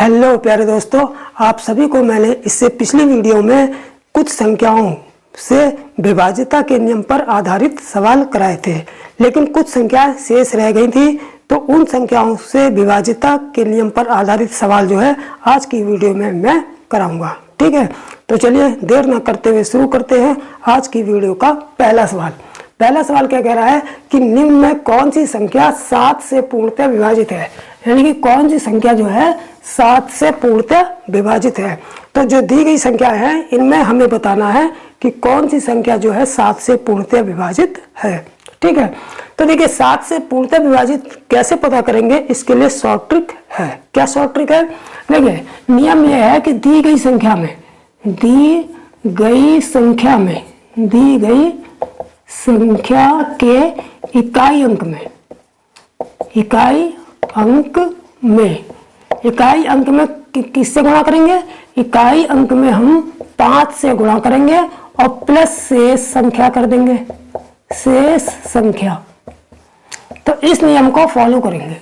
Hello प्यारे दोस्तों, आप सभी को मैंने इससे पिछली वीडियो में कुछ संख्याओं से विभाज्यता के नियम पर आधारित सवाल कराए थे, लेकिन कुछ संख्याएं शेष रह गई थी। तो उन संख्याओं से विभाज्यता के नियम पर आधारित सवाल जो है आज की वीडियो में मैं कराऊंगा। ठीक है, तो चलिए देर न करते हुए शुरू करते हैं आज की वीडियो का पहला सवाल। पहला सवाल क्या कह रहा है कि निम्न में कौन सी संख्या 7 से पूर्णतः विभाजित है, यानी कि कौन सी संख्या जो है 7 से पूर्णतः विभाजित है। तो जो दी गई संख्या है इनमें हमें बताना है कि कौन सी संख्या जो है 7 से पूर्णतः विभाजित है। ठीक है, तो देखिए 7 से पूर्णतः विभाजित कैसे पता करेंगे, इसके लिए शॉर्ट ट्रिक है। क्या शॉर्ट ट्रिक है? देखिए नियम यह है कि दी गई संख्या के इकाई अंक में किससे गुणा करेंगे? इकाई अंक में हम 5 से गुणा करेंगे और प्लस शेष संख्या कर देंगे, शेष संख्या। तो इस नियम को फॉलो करेंगे।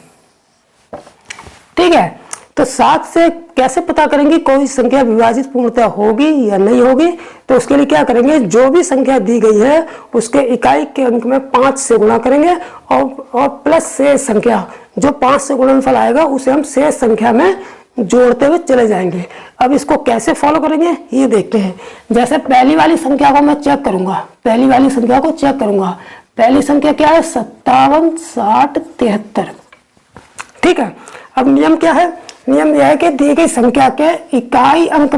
ठीक है, तो 7 से कैसे पता करेंगे कोई संख्या विभाजित पूर्णतः होगी या नहीं होगी? तो उसके लिए क्या करेंगे, जो भी संख्या दी गई है उसके इकाई के अंक में 5 से गुणा करेंगे और प्लस शेष संख्या, जो 5 से गुणनफल आएगा उसे हम शेष संख्या में जोड़ते हुए चले जाएंगे। अब इसको कैसे फॉलो करेंगे ये देखते हैं। जैसे पहली वाली संख्या को मैं चेक करूंगा, पहली संख्या क्या है? 57, 60, 73। ठीक है, अब नियम क्या है? नियम यह है कि दी गई संख्या के इकाई अंक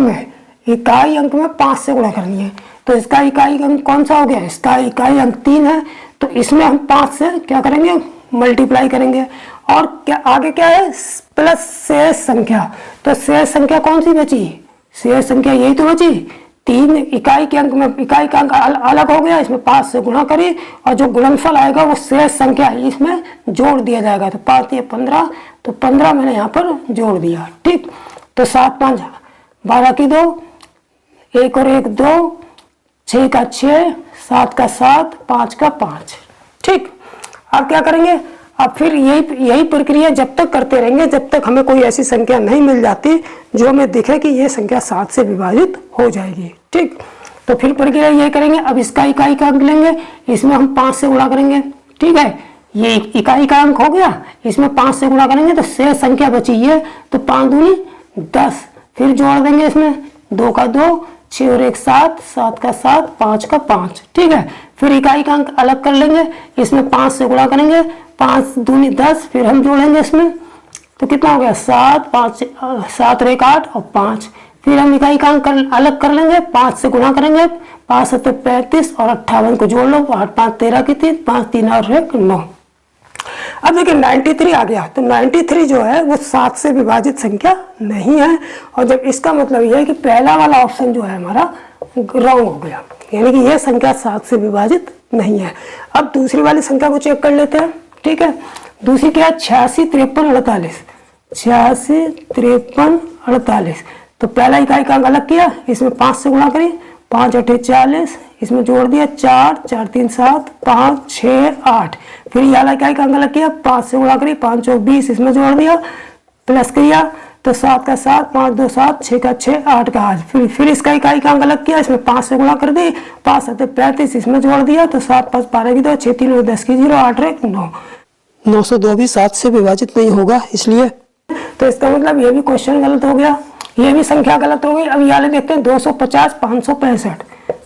में 5 से गुणा करनी है। तो इसका इकाई अंक कौन सा हो गया? इसका इकाई अंक 3 है, तो इसमें हम 5 से क्या करेंगे? मल्टीप्लाई करेंगे। और क्या आगे क्या है? प्लस शेष संख्या। तो शेष संख्या कौन सी बची? शेष संख्या यही तो बची। 3 इकाई के अंक में, इकाई का अंक अलग हो गया, इसमें 5 से गुणा करिए और जो गुणनफल आएगा वो शेष संख्या इसमें जोड़ दिया जाएगा। तो 5 या 15, तो 15 मैंने यहाँ पर जोड़ दिया। ठीक, तो 7 5 12 की 2, 1 और 1 2, 6 का 6, 7 का 7, 5 का 5। ठीक, अब क्या करेंगे? अब फिर यही प्रक्रिया जब तक करते रहेंगे जब तक हमें कोई ऐसी संख्या नहीं मिल जाती जो हमें दिखे कि ये संख्या 7 से विभाजित हो जाएगी। ठीक, तो फिर प्रक्रिया यही करेंगे। अब इसका इकाई का अंक लेंगे, इसमें हम 5 से गुणा करेंगे। ठीक है, ये इकाई का अंक हो गया, इसमें 5 से गुणा करेंगे तो शेष संख्या बची है, तो 5 दूनी 10। फिर जोड़ देंगे, इसमें 2 का 2, 6 और 1 7, 7 का 7, 5 का 5। ठीक है, फिर इकाई का अंक अलग कर लेंगे, इसमें 5 से गुणा करेंगे, 5 दूनी 10। फिर हम जोड़ेंगे इसमें, तो कितना हो गया? 7 5 7 और 1 8 और 5। फिर हम इकाई का अंक अलग कर लेंगे, 5 से गुणा करेंगे, 5 7 35 और 58 को जोड़ लो, 8 5 13 की 3, 5 3 और 1 9। अब देखिए 93 आ गया, तो 93 जो है वो 7 से विभाजित संख्या नहीं है। और जब इसका मतलब यह है कि पहला वाला ऑप्शन जो है हमारा रॉन्ग हो गया, यानी कि यह संख्या 7 से विभाजित नहीं है। अब दूसरी वाली संख्या को चेक कर लेते हैं। ठीक है, दूसरी क्या है? 86 53 48। 86 53 48। तो पहला इकाई का अंक अलग किया, इसमें 5 से गुणा करिए, 5 8 40, इसमें जोड़ दिया 4 4 3 7, 5 6 8। फिर ये वाला इकाई का अंक अलग किया, 5 से गुणा करिए, 5 4 20, इसमें जोड़ दिया, प्लस किया, तो 7 का 7, 5 2 7, 6 का 6, 8 का 8। फिर इसका इकाई का अंक अलग किया, इसमें 5 से गुणा कर दी, 5 7 35, इसमें जोड़ दिया, तो 7 5 12 की 2, 6 3 और 10 की 0, 8 और 1 9। 902 भी 7 से विभाजित नहीं होगा, इसलिए तो इसका मतलब ये भी क्वेश्चन गलत हो गया, ये भी संख्या गलत हो गई। अब ये वाले देखते हैं 250 565।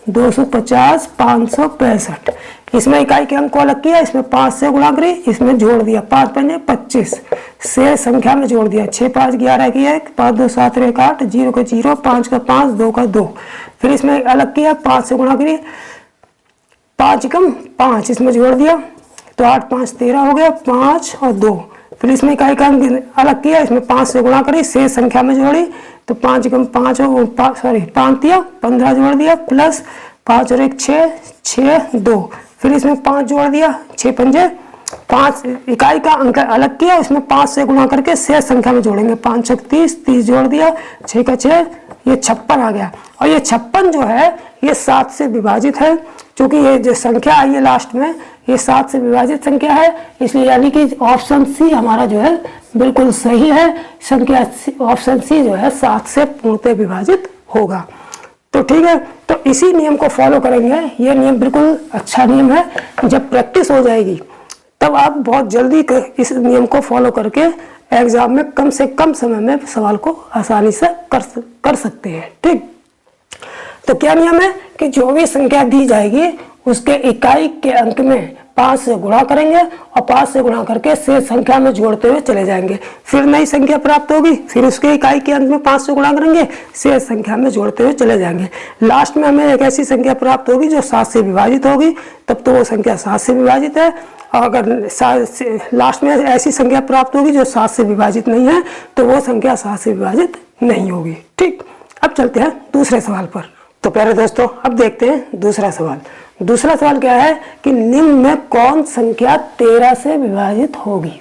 250 565, इसमें इकाई के अंक को अलग किया, इसमें 5 से गुणा करी, इसमें जोड़ दिया, 5 5 25, शेष संख्या में जोड़ दिया, 6 5 11 की 1, 5 2 7 1 8, 0 का 0, 5 का 5, 2 का 2। फिर इसमें अलग किया, 5 से गुणा करिए, 5 कम 5, इसमें जोड़ दिया, तो 8 5 13 हो गया, 5 और 2। फिर इसमें इकाई का अंक अलग किया, इसमें 5 से गुणा करी, शेष संख्या में जोड़ी, तो 5 कम 5 और 5 दिया, 15 जोड़ दिया, प्लस 5 और 1 6 6 2। फिर इसमें 5 जोड़ दिया, 6 5 5, इकाई का अंक अलग किया, इसमें 5 से गुणा करके शेष संख्या में जोड़ेंगे, 5 6 30, 30 जोड़ दिया, 6 का 6, ये 56 आ गया। और ये 56 जो है ये 7 से विभाजित है, क्योंकि ये जो संख्या आई है लास्ट में ये 7 से विभाजित संख्या है, इसलिए यानी कि ऑप्शन सी हमारा जो है बिल्कुल सही है। संख्या ऑप्शन सी जो है 7 से पूर्णतः विभाजित होगा। तो ठीक है, तो इसी नियम को फॉलो करेंगे। ये नियम बिल्कुल अच्छा नियम है। जब प्रैक्टिस हो जाएगी तब आप बहुत जल्दी इस नियम को फॉलो करके एग्जाम में कम से कम समय में सवाल को आसानी से कर सकते हैं। ठीक, तो क्या नियम है कि जो भी संख्या दी जाएगी उसके इकाई के अंक में 5 से गुणा करेंगे और 5 से गुणा करके शेष संख्या में जोड़ते हुए चले जाएंगे। फिर नई संख्या प्राप्त होगी, फिर उसके इकाई के अंक में 5 से गुणा करेंगे, शेष संख्या में जोड़ते हुए चले जाएंगे। लास्ट में हमें एक ऐसी संख्या प्राप्त होगी जो 7 से विभाजित होगी, तब तो वो संख्या 7 से विभाजित है। और अगर लास्ट में ऐसी संख्या प्राप्त होगी जो 7 से विभाजित नहीं है तो वो संख्या 7 से विभाजित नहीं होगी। ठीक, अब चलते हैं दूसरे सवाल पर। तो प्यारे दोस्तों, अब देखते हैं दूसरा सवाल। दूसरा सवाल क्या है कि निम्न में कौन संख्या 13 से विभाजित होगी।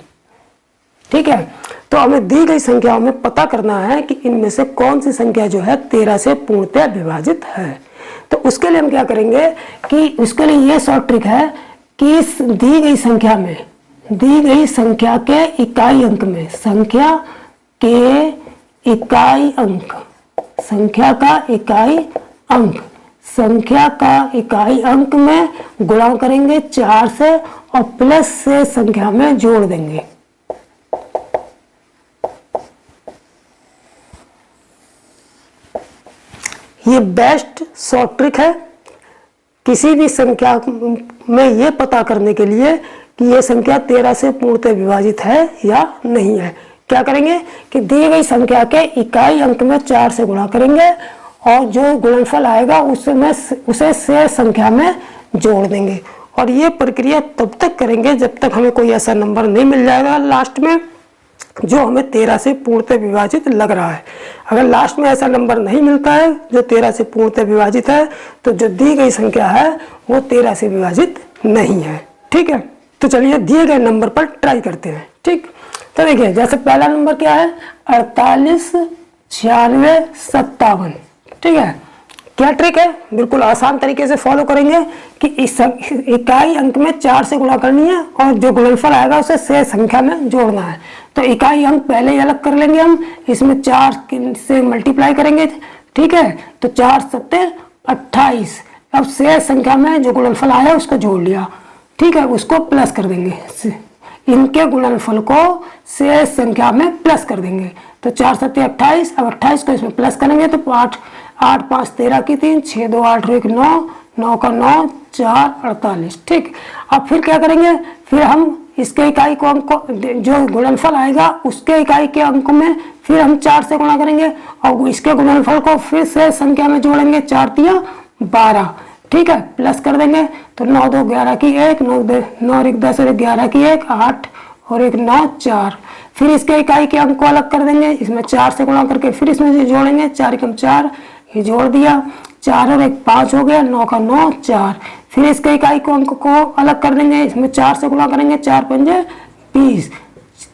ठीक है, तो हमें दी गई संख्याओं में पता करना है कि इनमें से कौन सी संख्या जो है 13 से पूर्णतः विभाजित है। तो उसके लिए हम क्या करेंगे कि उसके लिए ये शॉर्ट ट्रिक है कि इस दी गई संख्या में, दी गई संख्या के इकाई अंक में, संख्या के इकाई अंक, संख्या का इकाई अंक, संख्या का इकाई अंक में गुणा करेंगे 4 से और प्लस से संख्या में जोड़ देंगे। ये बेस्ट शॉर्ट ट्रिक है किसी भी संख्या में ये पता करने के लिए कि ये संख्या 13 से पूर्णतः विभाजित है या नहीं है। क्या करेंगे कि दी गई संख्या के इकाई अंक में 4 से गुणा करेंगे और जो गुणनफल आएगा उसे शेष संख्या में जोड़ देंगे। और ये प्रक्रिया तब तक करेंगे जब तक हमें कोई ऐसा नंबर नहीं मिल जाएगा लास्ट में जो हमें 13 से पूर्णतः विभाजित लग रहा है। अगर लास्ट में ऐसा नंबर नहीं मिलता है जो 13 से पूर्णतः विभाजित है तो जो दी गई संख्या है वो 13 से विभाजित नहीं है। ठीक है, तो चलिए दिए गए नंबर पर ट्राई करते हैं। ठीक, तो देखिए जैसे पहला नंबर क्या है 48, 96, 57। ठीक है, क्या ट्रिक है, बिल्कुल आसान तरीके से फॉलो करेंगे कि इस इकाई अंक में 4 से गुणा करनी है और जो गुणनफल आएगा उसे शेष संख्या में जोड़ना है। तो इकाई अंक पहले ही अलग कर लेंगे हम, इसमें 4 से मल्टीप्लाई करेंगे। ठीक है, तो 4 सत्ते 28। अब शेष संख्या में जो गुणनफल आया उसको जोड़ लिया। ठीक है, उसको प्लस कर देंगे, इनके गुणनफल को शेष संख्या में प्लस कर देंगे। तो 4 सत्ते 28, अब 28 को इसमें प्लस करेंगे तो 8 5 13 की 3, 6 2 8 1 9, 9 का 9, 4 48। ठीक, अब फिर क्या करेंगे, फिर हम इसके इकाई को अंक को जो गुणनफल आएगा उसके इकाई के अंक में फिर हम 4 से गुणा करेंगे और इसके गुणनफल को फिर से संख्या में जोड़ेंगे। 4 तिया 12। ठीक है, प्लस कर देंगे तो 9 2 11 की 1, 9 1 10 और 11 की 1, 8 और 1 9 4। फिर इसके इकाई के अंक को अलग कर देंगे, इसमें 4 से गुणा करके फिर इसमें जोड़ेंगे। 4 एकम 4, ये जोड़ दिया, 4 और 1 5 हो गया, 9 का 9 4। फिर इसके इकाई को अंक को अलग कर देंगे, इसमें 4 से गुणा करेंगे, 4 पंजे 20,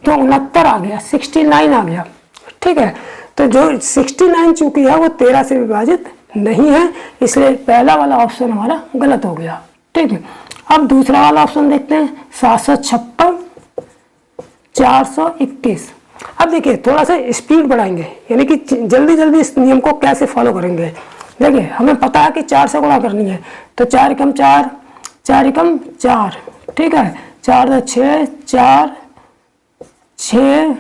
तो 69 आ गया, 69 आ गया। ठीक है, तो जो 69 चूंकि है वो 13 से विभाजित नहीं है, इसलिए पहला वाला ऑप्शन हमारा गलत हो गया। ठीक है, अब दूसरा वाला ऑप्शन देखते हैं 756, 421। अब देखिए थोड़ा सा स्पीड बढ़ाएंगे, यानी कि जल्दी जल्दी इस नियम को कैसे फॉलो करेंगे। देखिए हमें पता है कि 4 से गुणा करनी है, तो 4 एकम 4, 4 एकम 4। ठीक है, 4 2 6, 4 6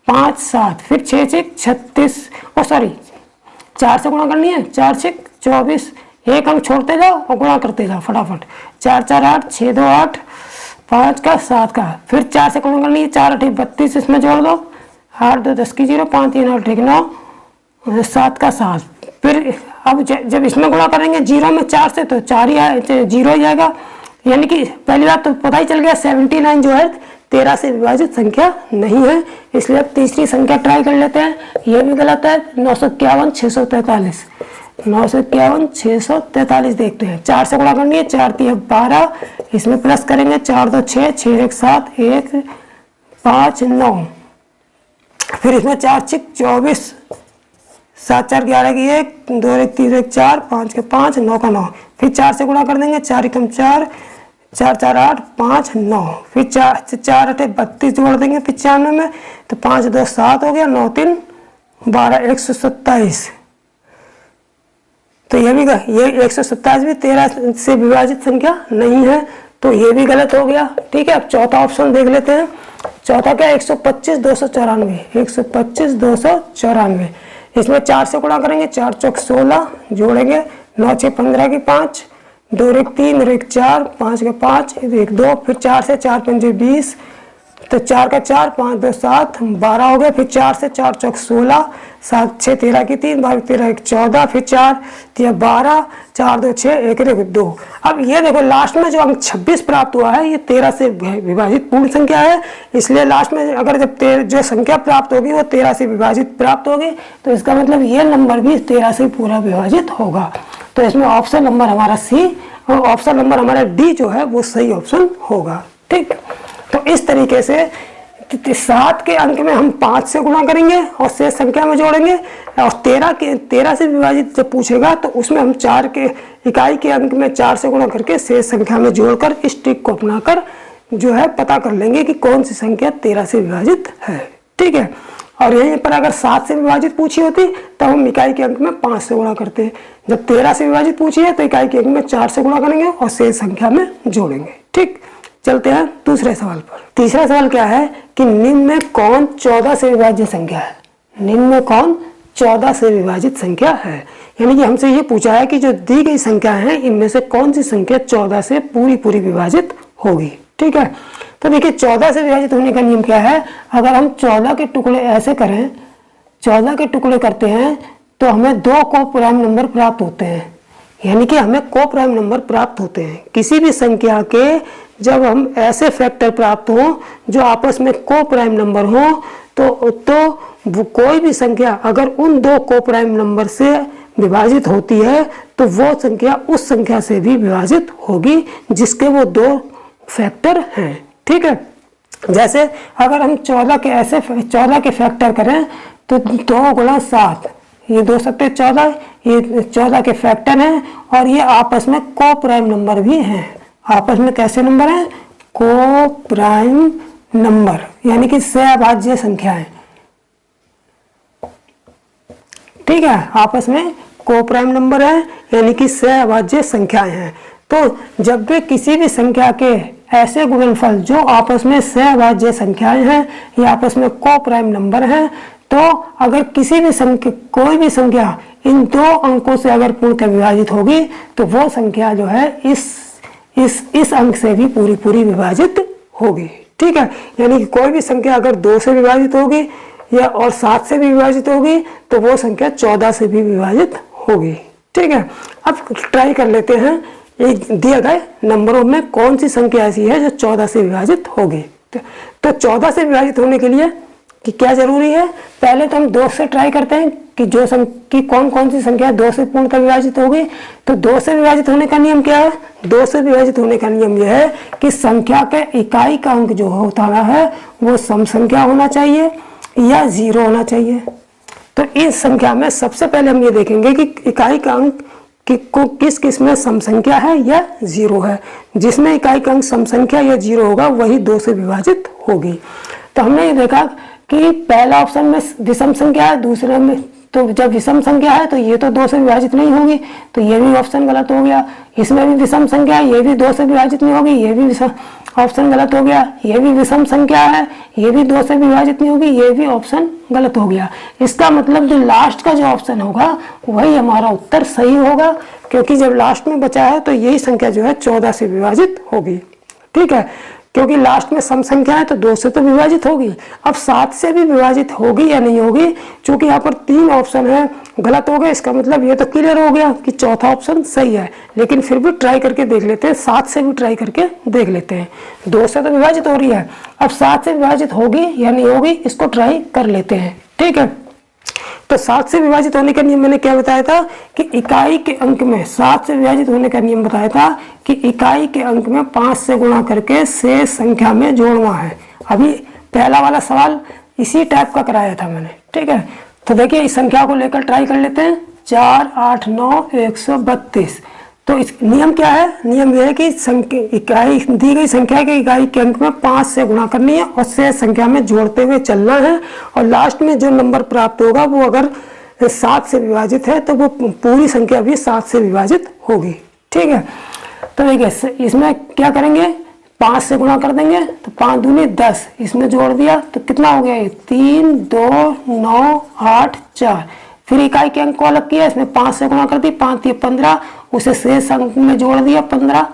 5 7, फिर 6 6 36, ओ सॉरी 4 से गुणा करनी है, 4 6 24, एक अंक छोड़ते जाओ और गुणा करते जाओ फटाफट। 4 4 8, 6 2 8, 5 का 7 का, फिर 4 से गुणा करनी है, 4 8 32, इसमें जोड़ दो, 8 2 10 की 0, 5 3 8 9, 7 का 7। फिर अब जब इसमें गुणा करेंगे 0 में 4 से तो 4 ही 0 ही जाएगा, यानी कि पहली बात तो पता ही चल गया 79 जो है 13 से विभाजित संख्या नहीं है। इसलिए अब तीसरी संख्या ट्राई कर लेते हैं, ये भी गलत है। 951 643, 951 643 देखते हैं। 4 से गुणा करनी है, 4 3 12, इसमें प्लस करेंगे, 4 2 6, 6 1 7, 1 5 9, फिर इसमें 4 6 24, 7 4 11 की 1, 2 1 3 1 4, 5 के 5, 9 का 9, फिर 4 से गुणा कर देंगे, 4 एकम 4, 4 4 8 5 9, फिर 4 8 32 जोड़ देंगे 95 में, तो 5 2 7 हो गया, 9 3 12, 127। तो ये 127 भी 13 से विभाजित संख्या नहीं है, तो ये भी गलत हो गया। ठीक है, अब चौथा ऑप्शन देख लेते हैं। चौथा क्या है, 125 294, 125 294। इसमें 4 से गुणा करेंगे, 4 चौक 16, जोड़ेंगे 9 6 15 की 5, 2 1 3 1 4, 5 के 5 1 2, फिर 4 से 4 5 20, तो 4 का 4 5 2 7 12 हो गया, फिर 4 से 4 चौक 16, 7 6 13 की 3, 12 13 1 14, फिर 4 3 12, 4 2 6 1 1 2। अब ये देखो लास्ट में जो अंक 26 प्राप्त हुआ है, ये 13 से विभाजित पूर्ण संख्या है, इसलिए लास्ट में अगर जब जो संख्या प्राप्त होगी वो 13 से विभाजित प्राप्त होगी, तो इसका मतलब ये नंबर भी 13 से पूरा विभाजित होगा। तो इसमें ऑप्शन नंबर हमारा सी और ऑप्शन नंबर हमारा डी जो है वो सही ऑप्शन होगा। ठीक, तो इस तरीके से 7 के अंक में हम 5 से गुणा करेंगे और शेष संख्या में जोड़ेंगे, और 13 से विभाजित जब पूछेगा तो उसमें हम 4 के इकाई के अंक में 4 से गुणा करके शेष संख्या में जोड़कर इस ट्रिक को अपनाकर जो है पता कर लेंगे कि कौन सी संख्या 13 से विभाजित है। ठीक है, और यहीं पर अगर 7 से विभाजित पूछी होती तो हम इकाई के अंक में 5 से गुणा करते। जब 13 से विभाजित पूछी है तो इकाई के अंक में 4 से गुणा करेंगे और शेष संख्या में जोड़ेंगे। ठीक, चलते हैं दूसरे सवाल पर। तीसरा सवाल क्या है कि निम्न में कौन 14 से विभाजित संख्या है। निम्न में कौन 14 से विभाजित संख्या है, यानी कि हमसे ये पूछा है कि जो दी गई संख्या है इनमें से कौन सी संख्या 14 से पूरी विभाजित होगी। ठीक है, तो देखिए 14 से विभाजित होने का नियम क्या है। अगर हम 14 के टुकड़े ऐसे करें, 14 के टुकड़े करते हैं तो हमें 2 को प्राइम नंबर प्राप्त होते हैं, यानी कि हमें को प्राइम नंबर प्राप्त होते हैं। किसी भी संख्या के जब हम ऐसे फैक्टर प्राप्त हो जो आपस में को प्राइम नंबर हो, तो कोई भी संख्या अगर उन 2 को प्राइम नंबर से विभाजित होती है तो वो संख्या उस संख्या से भी विभाजित होगी जिसके वो 2 फैक्टर हैं। ठीक है, जैसे अगर हम 14 के फैक्टर करें तो 2 गुणा 7, ये 2 सत्ते 14, ये 14 के फैक्टर हैं और ये आपस में को प्राइम नंबर भी हैं। आपस में कैसे नंबर हैं, को प्राइम नंबर, यानी कि सहभाज्य संख्याएं। ठीक है, आपस में को प्राइम नंबर है यानी कि सहभाज्य संख्याएं हैं। तो जब भी किसी भी संख्या के ऐसे गुणनफल जो आपस में सहभाज्य संख्याएं हैं या आपस में को प्राइम नंबर हैं, तो अगर किसी भी संख्या कोई भी संख्या इन 2 अंकों से अगर पूर्णतः विभाजित होगी तो वो संख्या जो है इस अंक से भी पूरी विभाजित होगी। ठीक है, यानी कि कोई भी संख्या अगर 2 से विभाजित होगी या और 7 से भी विभाजित होगी तो वो संख्या 14 से भी विभाजित होगी। ठीक है, अब ट्राई कर लेते हैं एक दिए गए नंबरों में कौन सी संख्या ऐसी है जो 14 से विभाजित होगी। तो 14 से विभाजित होने के लिए कि क्या जरूरी है, पहले तो हम 2 से ट्राई करते हैं कि कौन सी संख्या 2 से पूर्णतः विभाजित होगी। तो 2 से विभाजित होने का नियम क्या है, 2 से विभाजित होने का नियम यह है कि संख्या के इकाई का अंक जो होता है वो सम संख्या होना चाहिए या 0 होना चाहिए। तो इस संख्या में सबसे पहले हम ये देखेंगे कि इकाई का अंक किस में सम संख्या है या 0 है। जिसमें इकाई का अंक सम संख्या या 0 होगा वही 2 से विभाजित होगी। तो हमने ये देखा कि पहला ऑप्शन में विषम संख्या है, दूसरे में तो जब विषम संख्या है तो ये तो 2 से विभाजित नहीं होगी, तो ये भी ऑप्शन गलत हो गया। इसमें भी विषम संख्या है, ये भी 2 से विभाजित नहीं होगी, ये भी ऑप्शन गलत हो गया। ये भी विषम संख्या है, ये भी 2 से विभाजित नहीं होगी, ये भी ऑप्शन गलत हो गया। इसका मतलब जो लास्ट का जो ऑप्शन होगा वही हमारा उत्तर सही होगा, क्योंकि जब लास्ट में बचा है तो यही संख्या जो है 14 से विभाजित होगी। ठीक है, क्योंकि लास्ट में सम संख्या है तो 2 से तो विभाजित होगी। अब 7 से भी विभाजित होगी या नहीं होगी, क्योंकि यहाँ पर 3 ऑप्शन है गलत हो गए, इसका मतलब ये तो क्लियर हो गया कि चौथा ऑप्शन सही है। लेकिन फिर भी ट्राई करके देख लेते हैं, 7 से भी ट्राई करके देख लेते हैं। 2 से तो विभाजित हो रही है, अब 7 से विभाजित होगी या नहीं होगी इसको ट्राई कर लेते हैं। ठीक है, तो 7 से विभाजित होने का नियम मैंने क्या बताया था कि इकाई के अंक में 7 से विभाजित होने का नियम बताया था कि इकाई के अंक में 5 से गुणा करके शेष संख्या में जोड़ना है। अभी पहला वाला सवाल इसी टाइप का कराया था मैंने। ठीक है, तो देखिए इस संख्या को लेकर ट्राई कर लेते हैं। 4 8 9 132। तो इस नियम क्या है, नियम यह है कि इकाई दी गई संख्या के इकाई के अंक में 5 से गुणा करनी है और शेष संख्या में जोड़ते हुए चलना है, और लास्ट में जो नंबर प्राप्त होगा वो अगर 7 से विभाजित है तो वो पूरी संख्या भी 7 से विभाजित होगी। ठीक है, तो देखिए इसमें क्या करेंगे, 5 से गुणा कर देंगे तो 5 दूनी 10, इसमें जोड़ दिया तो कितना हो गया, 3 2 9 8 4। फिर इकाई के अंक को अलग किया, इसमें 5 से गुणा कर दी, 5 3 15, उसे शेष अंक में जोड़ दिया 15,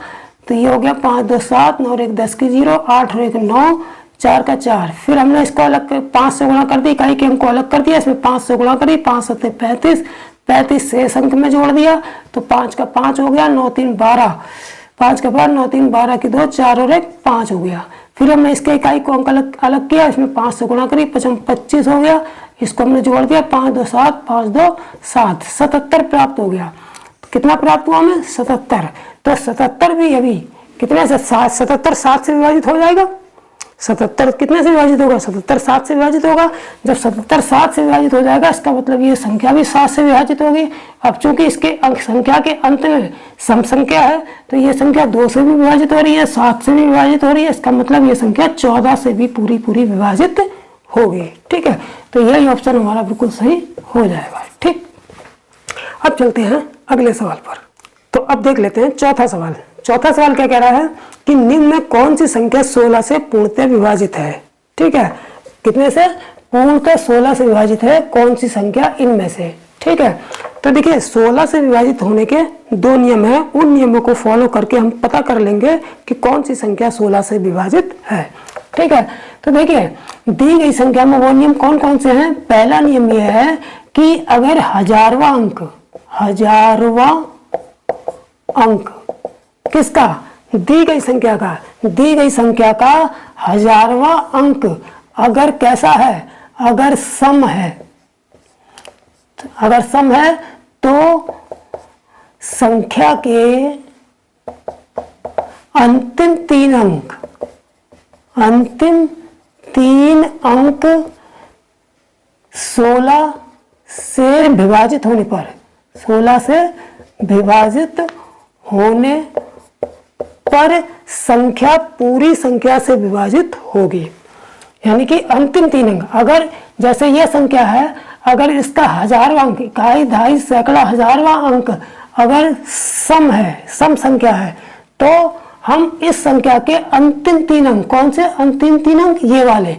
तो ये हो गया 5 2 7, 9 और 1 10 की 0, 8 और 1 9, 4 का 4। फिर हमने इसको अलग 5 से गुणा कर दी, इकाई के अंक को अलग कर दिया, इसमें 5 से गुणा कर दी, 5 7 35, 35 शेष अंक में जोड़ दिया तो 5 का 5 हो गया, 9 3 12, 5 का 5, 9 3 12 की 2, 4 और 1 5 हो गया। फिर हमने इसके इकाई को अंक अलग किया, इसमें 5 से गुणा करी, 25 हो गया, इसको हमने जोड़ दिया, 5 2 7, 5 2 7, 77 प्राप्त हो गया। कितना प्राप्त हुआ हमें, 77। तो 77 भी अभी कितने से 77 7 से विभाजित हो जाएगा। 77 कितने से विभाजित होगा, 77 7 से विभाजित होगा। जब 77 7 से विभाजित हो जाएगा इसका मतलब ये संख्या भी 7 से विभाजित होगी। अब चूंकि इसके अंक संख्या के अंत में सम संख्या है तो ये संख्या 2 से भी विभाजित हो रही है, 7 से भी विभाजित हो रही है, इसका मतलब ये संख्या 14 से भी पूरी विभाजित होगी। ठीक है, तो यही ऑप्शन हमारा बिल्कुल सही हो जाएगा। ठीक, अब चलते हैं अगले सवाल पर। तो अब देख लेते हैं चौथा सवाल। चौथा सवाल क्या कह रहा है कि निम्न में कौन सी संख्या 16 से पूर्णतः विभाजित है। ठीक है, कितने से, पूर्णतः 16 से विभाजित है, कौन सी संख्या इनमें से। ठीक है, तो देखिए 16 से विभाजित होने के 2 नियम हैं, उन नियमों को फॉलो करके हम पता कर लेंगे कि कौन सी संख्या 16 से विभाजित है। ठीक है, तो देखिए दी गई संख्या में वो नियम कौन कौन से हैं। पहला नियम यह है कि अगर हजारवां अंक किसका, दी गई संख्या का हजारवां अंक अगर कैसा है, अगर सम है तो संख्या के अंतिम 3 अंक 16 से विभाजित होने पर, 16 से विभाजित होने पर संख्या पूरी संख्या से विभाजित होगी। यानी कि अंतिम 3 अंक, अगर जैसे यह संख्या है, अगर इसका हजारवां अंक, इकाई दहाई सैकड़ा हजारवां अंक अगर सम संख्या है तो हम इस संख्या के अंतिम 3 अंक, कौन से अंतिम 3 अंक, ये वाले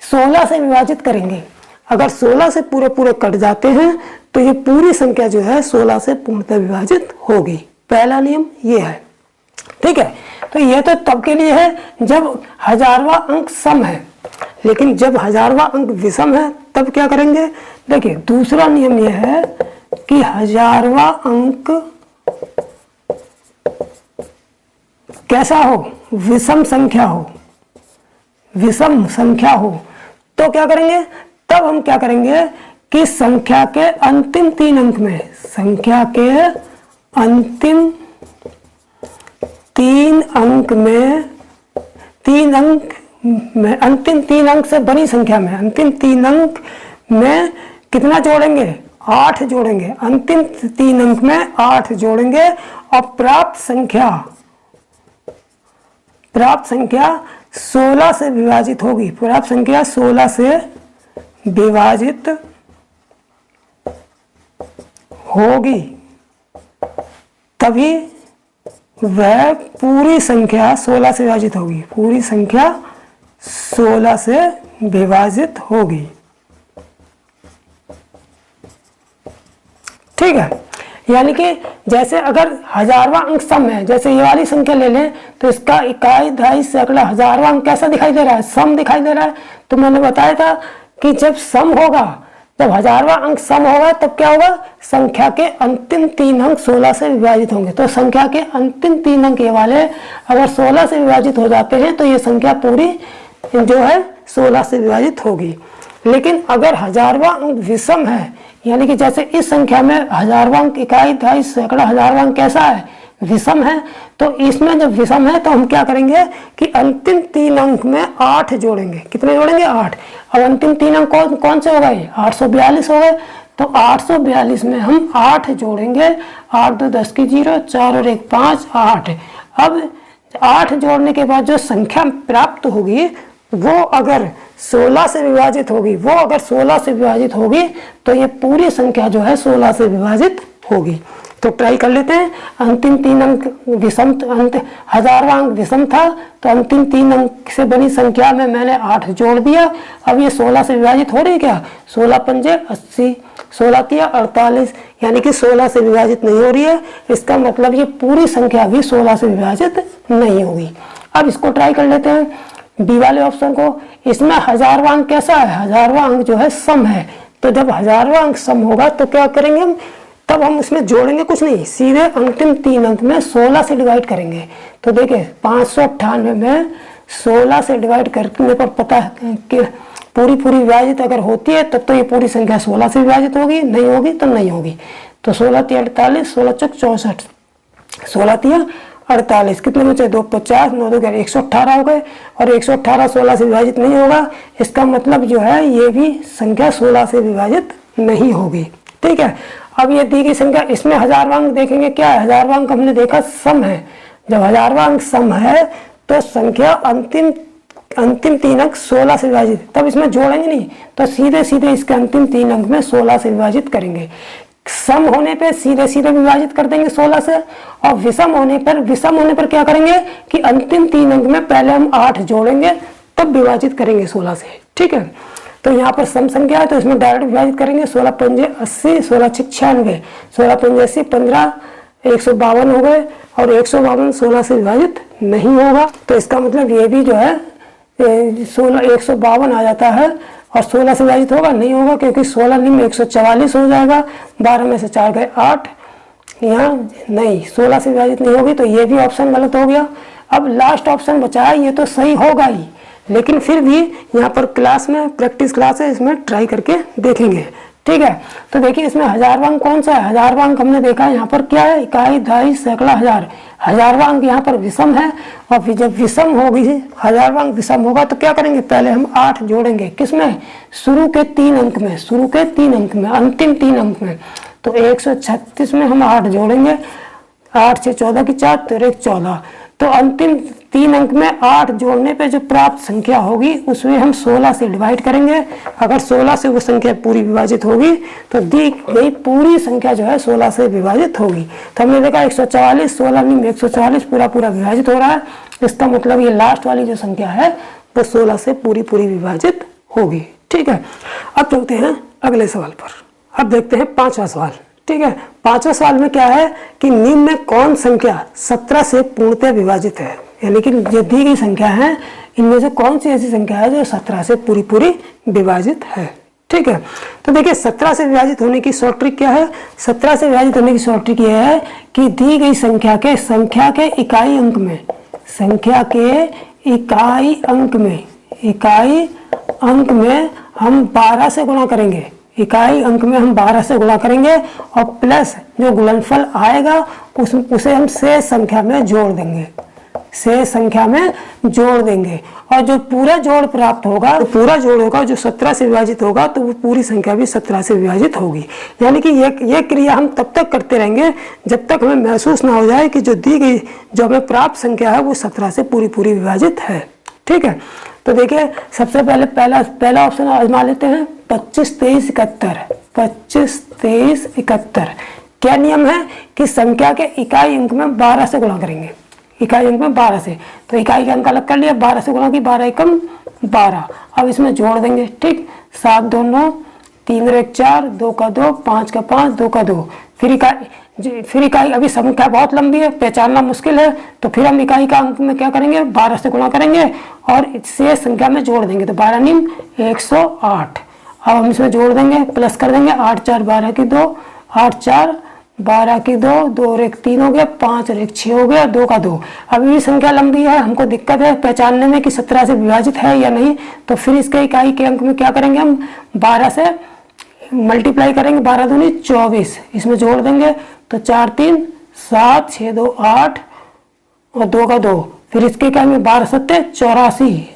16 से विभाजित करेंगे। अगर 16 से पूरे कट जाते हैं तो ये पूरी संख्या जो है 16 से पूर्णतः विभाजित होगी। पहला नियम ये है। ठीक है, तो ये तो तब के लिए है जब हजारवां अंक सम है, लेकिन जब हजारवां अंक विषम है तब क्या करेंगे। देखिए दूसरा नियम यह है कि हजारवां अंक कैसा हो, विषम संख्या हो, तो क्या करेंगे, तब हम क्या करेंगे कि संख्या के अंतिम 3 अंक में, अंतिम 3 अंक से बड़ी संख्या में, अंतिम 3 अंक में कितना जोड़ेंगे, 8 जोड़ेंगे। अंतिम 3 अंक में 8 जोड़ेंगे और प्राप्त संख्या 16 से विभाजित होगी। प्राप्त संख्या 16 से विभाजित होगी, तभी वह पूरी संख्या 16 से विभाजित होगी, पूरी संख्या 16 से विभाजित होगी। ठीक है, यानी कि जैसे अगर हजारवां अंक सम है, जैसे ये वाली संख्या ले लें तो इसका इकाई दहाई सैकड़ा हजारवां अंक कैसा दिखाई दे रहा है, सम दिखाई दे रहा है। तो मैंने बताया था कि जब सम होगा, जब हजारवां अंक सम होगा तब क्या होगा, संख्या के अंतिम 3 अंक 16 से विभाजित होंगे। तो संख्या के अंतिम 3 अंक ये वाले अगर 16 से विभाजित हो जाते हैं तो ये संख्या पूरी जो है 16 से विभाजित होगी। लेकिन अगर हजारवां अंक विषम है, यानी कि जैसे इस संख्या में हजारवां अंक, इकाई दहाई सैकड़ा हजारवां अंक कैसा है, विषम है, तो इसमें जब विषम है तो हम क्या करेंगे कि अंतिम 3 अंक में 8 जोड़ेंगे। कितने जोड़ेंगे, 8। अब अंतिम 3 अंक कौन से हो गए, 842 हो गए। तो 842 में हम 8 जोड़ेंगे, 8 2 10 की 0, 4 और 1 5, 8। अब 8 जोड़ने के बाद जो संख्या प्राप्त होगी वो अगर 16 से विभाजित होगी, तो ये पूरी संख्या जो है 16 से विभाजित होगी। तो ट्राई कर लेते हैं। अंतिम 3 अंक विषम, हजारवां अंक विषम था, तो अंतिम 3 अंक से बनी संख्या में मैंने 8 जोड़ दिया। अब ये 16 से विभाजित हो रही है क्या? 16 पंजे 80, 16 तिया 48, यानी कि 16 से विभाजित नहीं हो रही है। इसका मतलब ये पूरी संख्या भी 16 से विभाजित नहीं होगी। अब इसको ट्राई कर लेते हैं, बी वाले ऑप्शन को। इसमें हजारवां अंक कैसा है? हजारवां अंक जो है सम है। तो जब हजारवां अंक सम होगा तो क्या करेंगे हम? तब हम उसमें जोड़ेंगे कुछ नहीं, सीधे अंतिम 3 अंक में 16 से डिवाइड करेंगे। तो देखिए 598 में 16 से डिवाइड करने पर पता है कि पूरी विभाजित अगर होती है तब तो ये पूरी संख्या 16 से विभाजित होगी, नहीं होगी तो नहीं होगी। तो 16 तिया 48, 16 चौक 64, 16 तिया 48, कितने बचे? 2 50, 9 2 118 हो गए। और 118 16 से विभाजित नहीं होगा, इसका मतलब जो है ये भी संख्या 16 से विभाजित नहीं होगी। ठीक है। अब ये दी गई संख्या, इसमें हजारवां अंक देखेंगे क्या है? हजारवां अंक हमने देखा सम है। जब हजारवां अंक सम है तो संख्या अंतिम 3 अंक 16 से विभाजित, तब इसमें जोड़ेंगे नहीं, तो सीधे इसके अंतिम 3 अंक में 16 से विभाजित करेंगे। सम होने पे सीधे विभाजित कर देंगे 16 से, और विषम होने पर क्या करेंगे कि अंतिम 3 अंक में पहले हम 8 जोड़ेंगे तब विभाजित करेंगे 16 से। ठीक है। तो यहाँ पर सम संख्या है तो इसमें डायरेक्ट विभाजित करेंगे। 16 पंजे 80, 16 छक 96, 16 पंजे 80, 15 152 हो गए, और 152 16 से विभाजित नहीं होगा। तो इसका मतलब ये भी जो है 152 आ जाता है, और 16 से विभाजित होगा नहीं होगा, क्योंकि 16 में 144 हो जाएगा, 12 में से 4 गए 8, यहाँ नहीं 16 से विभाजित नहीं होगी। तो ये भी ऑप्शन गलत हो गया। अब लास्ट ऑप्शन बचा है, ये तो सही होगा ही, लेकिन फिर भी यहाँ पर क्लास में प्रैक्टिस क्लास है, इसमें ट्राई करके देखेंगे। ठीक है। तो देखिए इसमें हजारवां अंक कौन सा है? हजारवां अंक हमने देखा है यहाँ पर क्या है? इकाई, दहाई, सैकड़ा, हजार। हजारवां अंक यहाँ पर विषम है, और जब विषम होगी, हजारवां अंक विषम होगा तो क्या करेंगे? पहले हम 8 जोड़ेंगे। किसमें? शुरू के 3 अंक में, अंतिम 3 अंक में। तो 136 में हम 8 जोड़ेंगे, 8 से 14 की 4, 13 14। तो अंतिम 3 अंक में 8 जोड़ने पे जो प्राप्त संख्या होगी उसमें हम 16 से डिवाइड करेंगे। अगर 16 से वो संख्या पूरी विभाजित होगी तो दी गई पूरी संख्या जो है 16 से विभाजित होगी। तो हमने देखा 144, 16 में 144 पूरा विभाजित हो रहा है। इसका मतलब ये लास्ट वाली जो संख्या है वो 16 से पूरी विभाजित होगी। ठीक है। अब चलते हैं अगले सवाल पर। अब देखते हैं 5वां सवाल। ठीक है। 5वें सवाल में क्या है कि निम्न में कौन संख्या 17 से पूर्णतः विभाजित है? यानी कि जो दी गई संख्या है इनमें से कौन सी ऐसी संख्या है जो 17 से पूरी विभाजित है? ठीक है। तो देखिए 17 से विभाजित होने की शॉर्ट ट्रिक क्या है? 17 से विभाजित होने की शॉर्ट ट्रिक यह है कि दी गई संख्या के इकाई अंक में हम 12 से गुणा करेंगे। इकाई अंक में हम 12 से गुणा करेंगे, और प्लस जो गुणनफल आएगा उसे हम शेष संख्या में जोड़ देंगे। और जो पूरा जोड़ प्राप्त होगा, जो 17 से विभाजित होगा, तो वो पूरी संख्या भी 17 से विभाजित होगी। यानी कि ये क्रिया हम तब तक करते रहेंगे जब तक हमें महसूस ना हो जाए कि जो दी गई जो हमें प्राप्त संख्या है वो 17 से पूरी विभाजित है। ठीक है। तो देखिए सबसे पहले पहला ऑप्शन आजमा लेते हैं। 25 23 71। 25 23 71। क्या नियम है कि संख्या के इकाई अंक में 12 से गुणा करेंगे। इकाई अंक में 12 से, तो इकाई का अंक अलग कर लिया, 12 से गुणा की, 12 एकम 12। अब इसमें जोड़ देंगे। ठीक। 7 2 9, 3 1 4, 2 का 2, 5 का 5, 2 का 2। फिर इकाई अभी संख्या बहुत लंबी है, पहचानना मुश्किल है, तो फिर हम इकाई का अंक में क्या करेंगे? 12 से गुणा करेंगे और शेष संख्या में जोड़ देंगे। तो 12 निम 108। अब हम इसमें जोड़ देंगे, प्लस कर देंगे। 8 4 12 की 2, 8 4 12 की 2, 2 और 1 3 हो गया, 5 और 1 6 हो गया, 2 का 2। अभी भी संख्या लंबी है, हमको दिक्कत है पहचानने में कि 17 से विभाजित है या नहीं। तो फिर इसके इकाई के अंक में क्या करेंगे? हम 12 से मल्टीप्लाई करेंगे, 12 दूनी 24, इसमें जोड़ देंगे। तो 4 3 7, 6 2 8 और 2 का 2। फिर इसके इकाई में 12 7 84,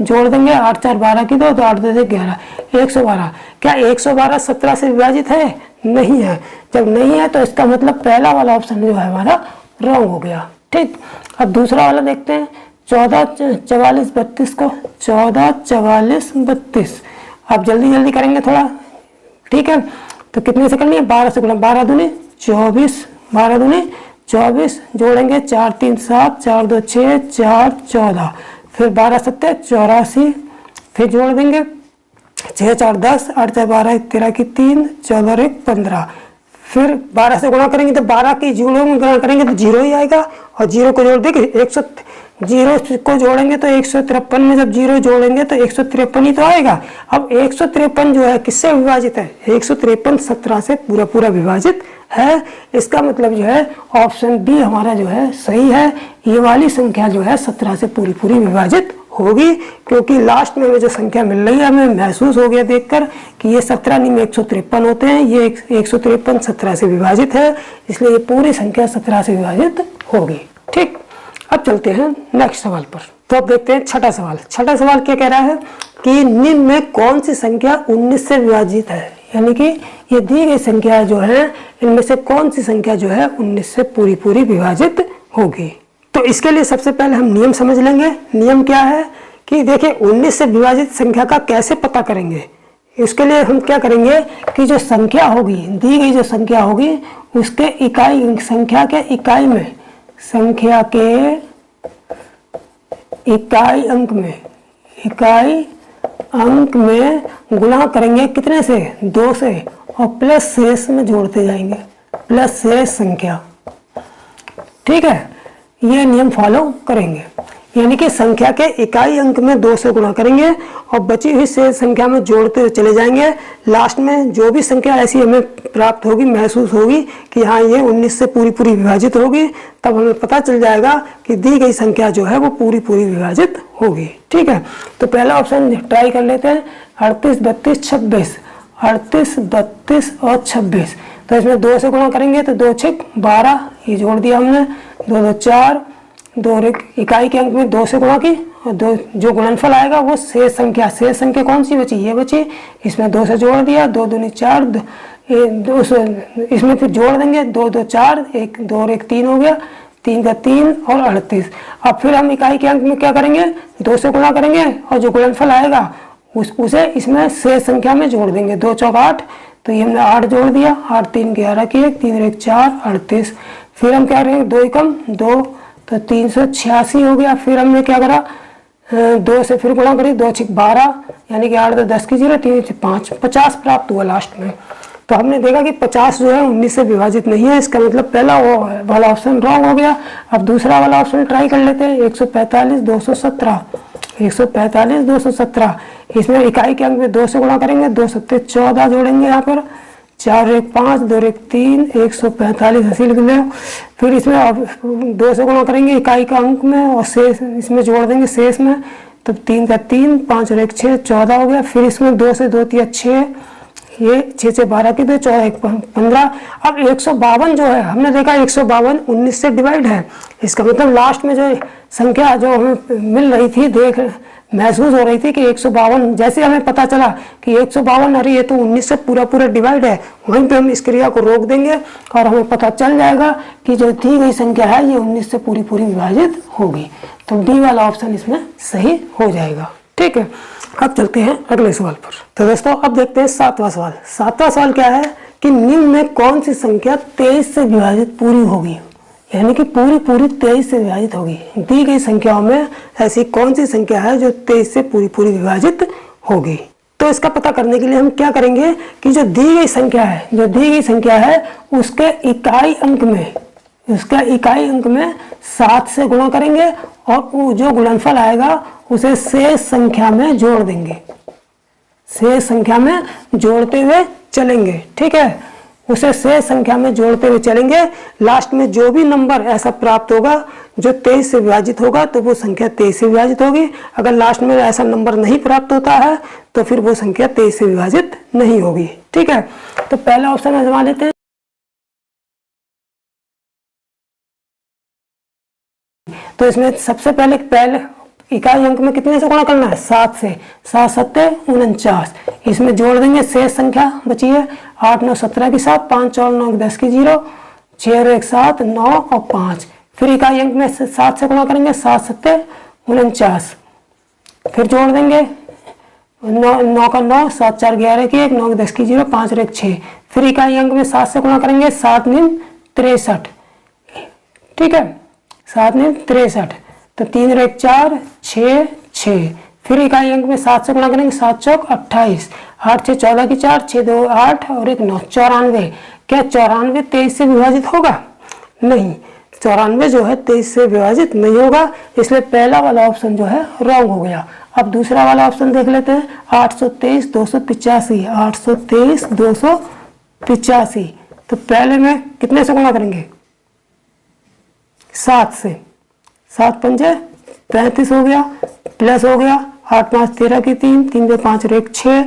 जोड़ देंगे, 8 4 12 की 2, तो 8 2 11, 112। क्या 112 17 से विभाजित है? नहीं है। जब नहीं है तो इसका मतलब पहला वाला ऑप्शन जो है हमारा रॉन्ग हो गया। ठीक, अब दूसरा वाला देखते हैं, 14 44 32 को, 14 44 32। अब जल्दी जल्दी करेंगे थोड़ा, ठीक है। तो कितने से करनी है? 12 से गुणा, 12 दूनी 24, 12 दूनी 24, जोड़ेंगे 4 3 7, 4 2 6, 4 14, फिर 12 7 84, फिर जोड़ देंगे 6 4 10, 8 4 12, 13 की 3, 14 और 1 15। फिर 12 से गुणा करेंगे तो 12 की जीरो में गुणा करेंगे तो जीरो ही आएगा, और जीरो को जोड़ देंगे 100, जीरो को जोड़ेंगे तो 153 में जब जीरो जोड़ेंगे तो 153 ही तो आएगा। अब 153 जो है किससे विभाजित है? 153 17 से पूरा पूरा विभाजित है। इसका मतलब जो है ऑप्शन बी हमारा जो है सही है। ये वाली संख्या जो है 17 से पूरी पूरी विभाजित होगी, क्योंकि लास्ट में जो संख्या मिल रही है हमें महसूस हो गया देखकर कि ये 17 नहीं में 153 होते हैं, ये 153 17 से विभाजित है, इसलिए ये पूरी संख्या 17 से विभाजित होगी। ठीक, अब चलते हैं नेक्स्ट सवाल पर। तो अब देखते हैं छठा सवाल। छठा सवाल क्या कह रहा है कि निम्न में कौन सी संख्या 19 से विभाजित है? यानी कि ये दी गई संख्या जो है इनमें से कौन सी संख्या जो है 19 से पूरी पूरी विभाजित होगी। तो इसके लिए सबसे पहले हम नियम समझ लेंगे। नियम क्या है कि देखिए 19 से विभाजित संख्या का कैसे पता करेंगे। इसके लिए हम क्या करेंगे कि जो संख्या होगी, दी गई जो संख्या होगी उसके इकाई, संख्या के इकाई में, संख्या के इकाई अंक में, इकाई अंक में गुणा करेंगे कितने से? 2 से, और प्लस शेष में जोड़ते जाएंगे, प्लस शेष संख्या। ठीक है, ये नियम फॉलो करेंगे। यानी कि संख्या के इकाई अंक में 2 से गुणा करेंगे और बची हुई शेष संख्या में जोड़ते चले जाएंगे। लास्ट में जो भी संख्या ऐसी हमें प्राप्त होगी, महसूस होगी कि हाँ ये 19 से पूरी पूरी विभाजित होगी, तब हमें पता चल जाएगा कि दी गई संख्या जो है वो पूरी पूरी विभाजित होगी। ठीक है, तो पहला ऑप्शन ट्राई कर लेते हैं, 38 32 26, 38 32 और 26। तो इसमें 2 से गुणा करेंगे तो 2 6 12, ये जोड़ दिया हमने, 2 2 4, 2 इकाई के अंक में 2 से गुणा की, और 2 जो गुणनफल आएगा वो शेष संख्या, शेष संख्या कौन सी बची? ये बची, इसमें 2 से जोड़ दिया, 2 दूनी 4, 2 इसमें फिर जोड़ देंगे, 2 2 4, 1 2 और 1 3 हो गया, 3 का 3 और 38। अब फिर हम इकाई के अंक में क्या करेंगे? 2 से गुणा करेंगे और जो गुणनफल आएगा उसे इसमें शेष संख्या में जोड़ देंगे, 2 चौक 8, तो ये हमने 8 जोड़ दिया, 8 3 11 की 1, 3 1 4 38। फिर हम क्या करेंगे? 2 एकम 2, तो 386 हो गया। फिर हमने क्या करा? 2 से फिर गुणा करी, 2 6 12, यानी कि 8 2 10 की 0, 3 5, 50 प्राप्त हुआ लास्ट में। तो हमने देखा कि 50 जो है 19 से विभाजित नहीं है, इसका मतलब पहला वाला ऑप्शन रॉन्ग हो गया। अब दूसरा वाला ऑप्शन ट्राई कर लेते हैं, 145 217, 145 217। इसमें इकाई के अंक में 2 से गुणा करेंगे, 2 7 14 जोड़ेंगे, यहाँ पर 4 1 5, 2 1 3, 145 ऐसे लिख लें। फिर इसमें 2 से गुणा करेंगे इकाई का अंक में और शेष इसमें जोड़ देंगे शेष में, तब 3 का 3, 5 और 1 6, 14 हो गया। फिर इसमें 2 से 2 3 6, ये 6 से 12 की 2, 14 1 15। अब 152 जो है हमने देखा 152 19 से डिवाइड है, इसका मतलब लास्ट में जो संख्या जो हमें मिल रही थी, महसूस हो रही थी कि 152, जैसे हमें पता चला कि 152 अरे ये तो 19 से पूरा पूरा डिवाइड है, वहीं पे हम इस क्रिया को रोक देंगे और हमें पता चल जाएगा कि जो दी गई संख्या है ये 19 से पूरी पूरी विभाजित होगी। तो डी वाला ऑप्शन इसमें सही हो जाएगा। ठीक है, अब चलते हैं अगले सवाल पर। तो दोस्तों अब देखते हैं 7वां सवाल। 7वां सवाल क्या है कि निम्न में कौन सी संख्या 23 से विभाजित पूरी होगी, यानी कि पूरी पूरी 23 से विभाजित होगी। दी गई संख्याओं में ऐसी कौन सी संख्या है जो 23 से पूरी पूरी विभाजित होगी। तो इसका पता करने के लिए हम क्या करेंगे कि जो दी गई संख्या है, जो दी गई संख्या है उसके इकाई अंक में, उसका इकाई अंक में 7 से गुणा करेंगे और जो गुणनफल आएगा उसे शेष संख्या में जोड़ देंगे, शेष संख्या में जोड़ते हुए चलेंगे। ठीक है, उसे शेष संख्या में जोड़ते हुए चलेंगे। लास्ट में जो भी नंबर ऐसा प्राप्त होगा जो 23 से विभाजित होगा तो वो संख्या 23 से विभाजित होगी। अगर लास्ट में ऐसा नंबर नहीं प्राप्त होता है तो फिर वो संख्या 23 से विभाजित नहीं होगी। ठीक है, तो पहला ऑप्शन आजमा लेते हैं। तो इसमें सबसे पहले इकाई अंक में कितने से गुणा करना है? 7 से। 7 सत्ते 49, इसमें जोड़ देंगे शेष संख्या बची है 8 9 17 की 7, 5 4 9 10 की 0, 6 और 1 7 9 और 5। फिर इकाई अंक में 7 से गुणा करेंगे, 7 सत्ते 49, फिर जोड़ देंगे 9 का 9, 7 4 11 की 1, 9 10 की 0, 5 और 1 6। फिर इकाई अंक में 7 से गुणा करेंगे, 7 9 63, ठीक है, 7 9 63, तो 3 और 1 4 6 6। फिर इकाई अंक में 7 से गुणा करेंगे, 7 चौक 28, 8 6 14 की 4, 6 2 8 और 1 9, 94। क्या 94 23 से विभाजित होगा? नहीं, 94 जो है 23 से विभाजित नहीं होगा, इसलिए पहला वाला ऑप्शन जो है रॉन्ग हो गया। अब दूसरा वाला ऑप्शन देख लेते हैं, 823 285, 823 285। तो पहले में कितने से गुणा करेंगे? 7 से। 7 पंजे 35 हो गया, प्लस हो गया 8 5 13 की 3, 3 2 5 और 1 6,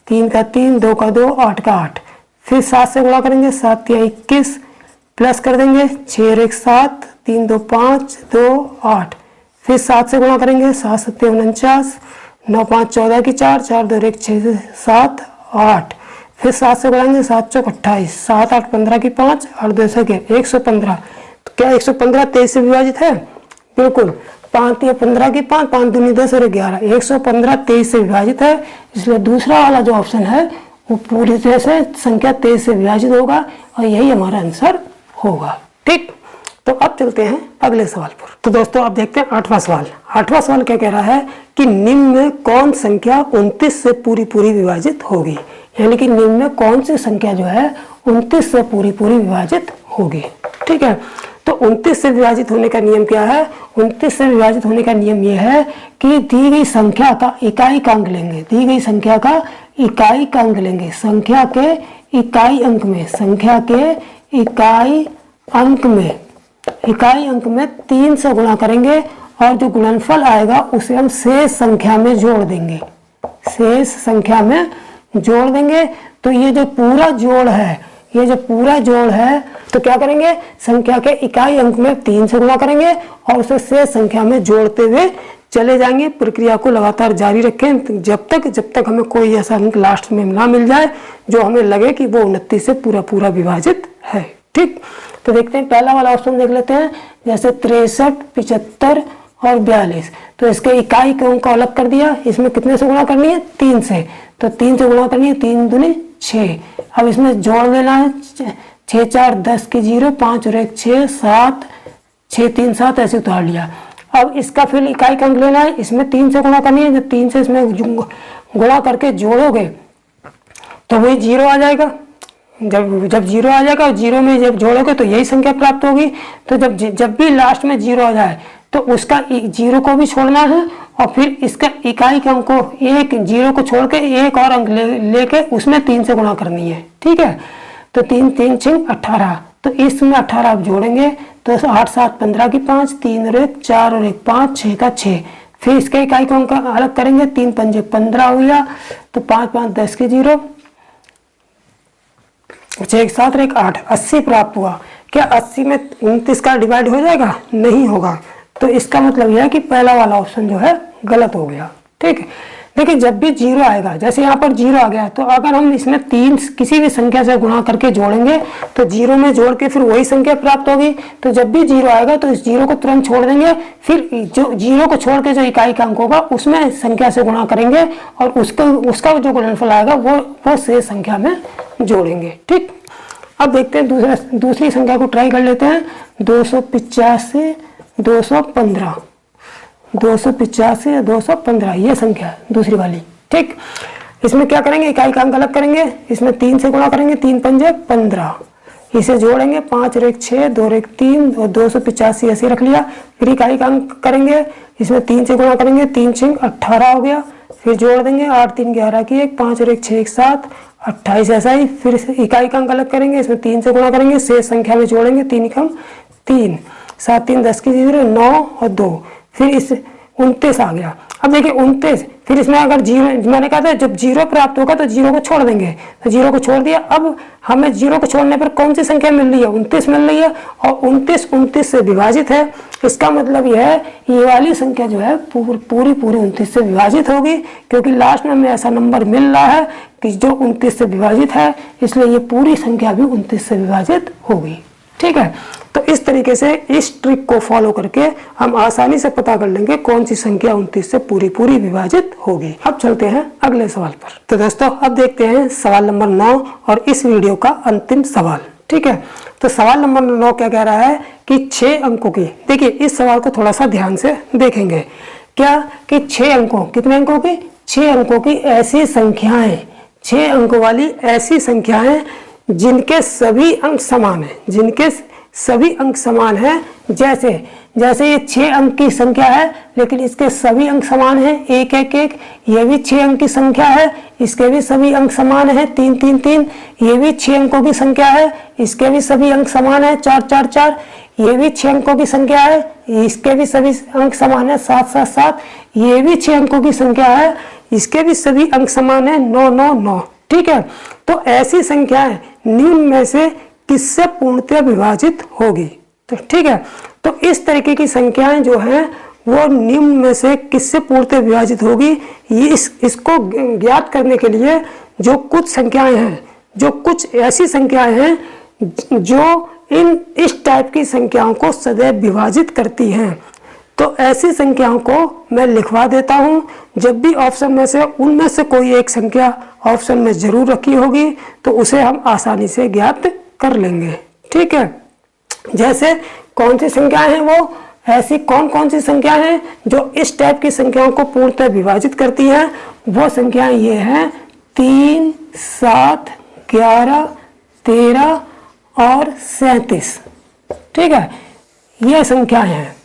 3 का 3, 2 का 2, 8 का 8। फिर 7 से गुणा करेंगे, 7 या 21, प्लस कर देंगे 6 और 1 7, 3 2 5 2 8। फिर 7 से गुणा करेंगे, 7 7 49, 9 5 14 की 4, 4 2 1 6 7 8। फिर 7 से गुणाएंगे, 7 चौक 28, 7 8 15 की 5, 8 2 से 115। तो क्या 115 23 से विभाजित है? बिल्कुल। 5 या 15 की 5, 5 दूनी 10 और 11, 115 23 से विभाजित है, इसलिए दूसरा वाला जो ऑप्शन है वो पूरी तरह से संख्या 23 से विभाजित होगा और यही हमारा आंसर होगा। ठीक, तो अब चलते हैं अगले सवाल पर। तो दोस्तों आप देखते हैं 8वां सवाल। 8वां सवाल क्या कह रहा है कि निम्न में कौन संख्या 29 से पूरी विभाजित होगी, यानी कि निम्न में कौन सी संख्या जो है 29 से पूरी विभाजित होगी। ठीक है, तो 29 से विभाजित होने का नियम क्या है? 29 से विभाजित होने का नियम यह है कि दी गई संख्या का इकाई का अंक लेंगे, दी गई संख्या का इकाई का अंक लेंगे, संख्या के इकाई अंक में, संख्या के इकाई अंक में 3 से गुणा करेंगे और जो गुणनफल आएगा उसे हम शेष संख्या में जोड़ देंगे, शेष संख्या में जोड़ देंगे। तो ये जो पूरा जोड़ है, ये जो पूरा जोड़ है, तो क्या करेंगे? संख्या के इकाई अंक में 3 से गुणा करेंगे और उसे शेष संख्या में जोड़ते हुए चले जाएंगे। प्रक्रिया को लगातार जारी रखें जब तक हमें कोई ऐसा अंक लास्ट में ना मिल जाए जो हमें लगे कि वो 29 से पूरा विभाजित है। ठीक, तो देखते हैं पहला वाला ऑप्शन देख लेते हैं, जैसे 63 75 और 42। तो इसके इकाई के अंक को अलग कर दिया, इसमें कितने से गुणा करनी है? 3 से। तो 3 से गुणा करनी है, 3 दूनी 6। अब इसमें जोड़ देना है, 6 4 10 की 0, 5 और 1 6 7, 6 3 7 ऐसे उतार लिया। अब इसका फिर इकाई का अंक लेना है, इसमें 3 से गुणा करनी है। जब 3 से इसमें गुणा करके जोड़ोगे तो वही 0 आ जाएगा। जब 0 आ जाएगा और 0 में जब जोड़ोगे तो यही संख्या प्राप्त होगी। तो जब भी लास्ट में 0 आ जाए तो उसका 0 को भी छोड़ना है और फिर इसका इकाई के अंक को, एक 0 को छोड़ के एक और अंक लेके उसमें 3 से गुणा करनी है। ठीक है, तो 3 3 6 18, तो इसमें 18 आप जोड़ेंगे तो 8 7 15 की 5, 3 और 1 4 और 1 5, 6 का 6। फिर इसके इकाई को अंक अलग करेंगे, 3 पंजे 15 हो गया, तो 5 5 10 की 0, 6 1 7 और 1 8, 80 प्राप्त हुआ। क्या 80 में 29 का डिवाइड हो जाएगा? नहीं होगा। तो इसका मतलब यह है कि पहला वाला ऑप्शन जो है गलत हो गया। ठीक है, देखिए जब भी 0 आएगा, जैसे यहाँ पर 0 आ गया, तो अगर हम इसमें 3 किसी भी संख्या से गुणा करके जोड़ेंगे तो 0 में जोड़ के फिर वही संख्या प्राप्त होगी। तो जब भी 0 आएगा तो इस 0 को तुरंत छोड़ देंगे, फिर जो 0 को छोड़ के जो इकाई का अंक होगा उसमें संख्या से गुणा करेंगे और उसका जो गुणनफल आएगा वो शेष संख्या में जोड़ेंगे। ठीक, अब देखते हैं दूसरी संख्या को ट्राई कर लेते हैं। 285 215, 285 215 ये संख्या है दूसरी वाली। ठीक, इसमें क्या करेंगे? इकाई का अंक अलग करेंगे, इसमें 3 से गुणा करेंगे, 3 पंजे 15, इसे जोड़ेंगे, 5 और 1 6, 2 और 1 3 और 285 ऐसे रख लिया। फिर इकाई का अंक करेंगे, इसमें 3 से गुणा करेंगे, 3 6 18 हो गया, फिर जोड़ देंगे, 8 3 11 की 1, 5 और 1 6 1 7 28 ऐसा ही। फिर इकाई का अंक अलग करेंगे, इसमें 3 से गुणा करेंगे, शेष संख्या में जोड़ेंगे, 3 कम 3, 7 3 10 की 0, 9 और 2। फिर इस 29 आ गया। अब देखिए 29, फिर इसमें अगर जीरो, मैंने कहा था जब जीरो प्राप्त होगा तो जीरो को छोड़ देंगे, तो जीरो को छोड़ दिया। अब हमें जीरो को छोड़ने पर कौन सी संख्या मिल रही है? 29 मिल रही है, और 29 से विभाजित है। इसका मतलब यह है ये वाली संख्या जो है पूरी 29 से विभाजित होगी, क्योंकि लास्ट में हमें ऐसा नंबर मिल रहा है कि जो 29 से विभाजित है, इसलिए ये पूरी संख्या भी 29 से विभाजित होगी। ठीक है, तो इस तरीके से इस ट्रिक को फॉलो करके हम आसानी से पता कर लेंगे कौन सी संख्या 29 से पूरी विभाजित होगी। अब चलते हैं अगले सवाल पर। तो दोस्तों अब देखते हैं सवाल नंबर 9 और इस वीडियो का अंतिम सवाल। ठीक है, तो सवाल नंबर 9 क्या कह रहा है कि 6 अंकों की, देखिए इस सवाल को थोड़ा सा ध्यान से देखेंगे। क्या कि 6 अंकों, कितने अंकों की? 6 अंकों की ऐसी संख्याएं, 6 अंकों वाली ऐसी संख्याएं जिनके सभी अंक समान हैं, जिनके सभी अंक समान हैं। जैसे ये 6 अंक की संख्या है, लेकिन इसके सभी अंक समान हैं 1 1 1। ये भी 6 अंक की संख्या है, इसके भी सभी अंक समान हैं 3 3 3। ये भी 6 अंकों की संख्या है, इसके भी सभी अंक समान है 4 4 4। ये भी 6 अंकों की संख्या है, इसके भी सभी अंक समान है 7 7 7। ये भी 6 अंकों की संख्या है, इसके भी सभी अंक समान है 9 9 9। ठीक है, तो ऐसी संख्याएं निम्न में से किससे पूर्णतः विभाजित होगी? तो ठीक है, तो इस तरीके की संख्याएं जो हैं वो निम्न में से किससे पूर्णतः विभाजित होगी, ये इसको ज्ञात करने के लिए जो कुछ संख्याएं हैं, जो कुछ ऐसी संख्याएं हैं जो इस टाइप की संख्याओं को सदैव विभाजित करती हैं। तो ऐसी संख्याओं को मैं लिखवा देता हूं। जब भी ऑप्शन में से उनमें से कोई एक संख्या ऑप्शन में जरूर रखी होगी तो उसे हम आसानी से ज्ञात कर लेंगे। ठीक है, जैसे कौन सी संख्याएं हैं, वो ऐसी कौन सी संख्याएं हैं जो इस टाइप की संख्याओं को पूर्णतः विभाजित करती हैं? वो संख्याएं ये हैं 3 7 11 13 और 37। ठीक है, ये संख्याएं हैं,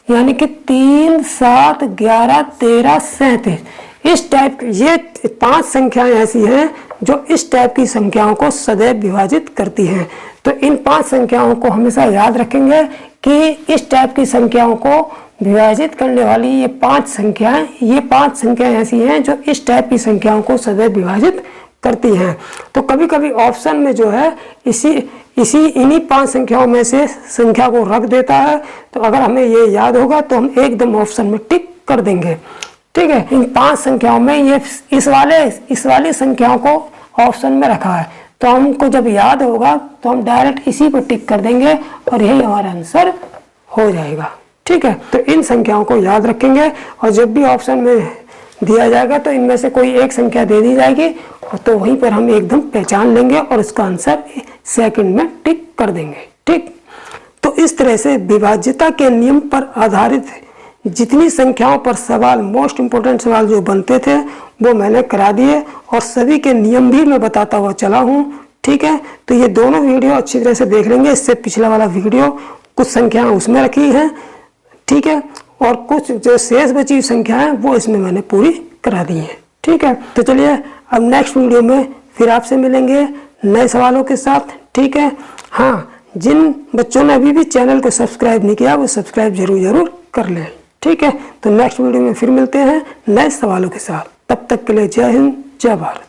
यानी कि 3 7 11 13 37। इस टाइप ये 5 संख्याएं ऐसी हैं जो इस टाइप की संख्याओं को सदैव विभाजित करती हैं। तो इन 5 संख्याओं को हमेशा याद रखेंगे कि इस टाइप की संख्याओं को विभाजित करने वाली ये 5 संख्याएं ऐसी हैं जो इस टाइप की संख्याओं को सदैव विभाजित करती हैं। तो कभी कभी ऑप्शन में जो है इन्हीं 5 संख्याओं में से संख्या को रख देता है। तो अगर हमें ये याद होगा तो हम एकदम ऑप्शन में टिक कर देंगे। ठीक है, इन 5 संख्याओं में ये इस वाली संख्याओं को ऑप्शन में रखा है, तो हमको जब याद होगा तो हम डायरेक्ट इसी पर टिक कर देंगे और यही हमारा आंसर हो जाएगा। ठीक है, तो इन संख्याओं को याद रखेंगे और जब भी ऑप्शन में दिया जाएगा तो इनमें से कोई एक संख्या दे दी जाएगी, तो वहीं पर हम एकदम पहचान लेंगे और उसका आंसर सेकंड में टिक कर देंगे। ठीक, तो इस तरह से विभाज्यता के नियम पर आधारित जितनी संख्याओं पर सवाल, मोस्ट इंपोर्टेंट सवाल जो बनते थे वो मैंने करा दिए और सभी के नियम भी मैं बताता हुआ चला हूँ। ठीक है, तो ये दोनों वीडियो अच्छी तरह से देख लेंगे। इससे पिछला वाला वीडियो कुछ संख्याएं उसमें रखी हैं, ठीक है, और कुछ जो शेष बची संख्या है वो इसमें मैंने पूरी करा दी है। ठीक है, तो चलिए अब नेक्स्ट वीडियो में फिर आपसे मिलेंगे नए सवालों के साथ। ठीक है, हाँ, जिन बच्चों ने अभी भी चैनल को सब्सक्राइब नहीं किया वो सब्सक्राइब जरूर कर लें। ठीक है, तो नेक्स्ट वीडियो में फिर मिलते हैं नए सवालों के साथ। तब तक के लिए जय हिंद, जय भारत।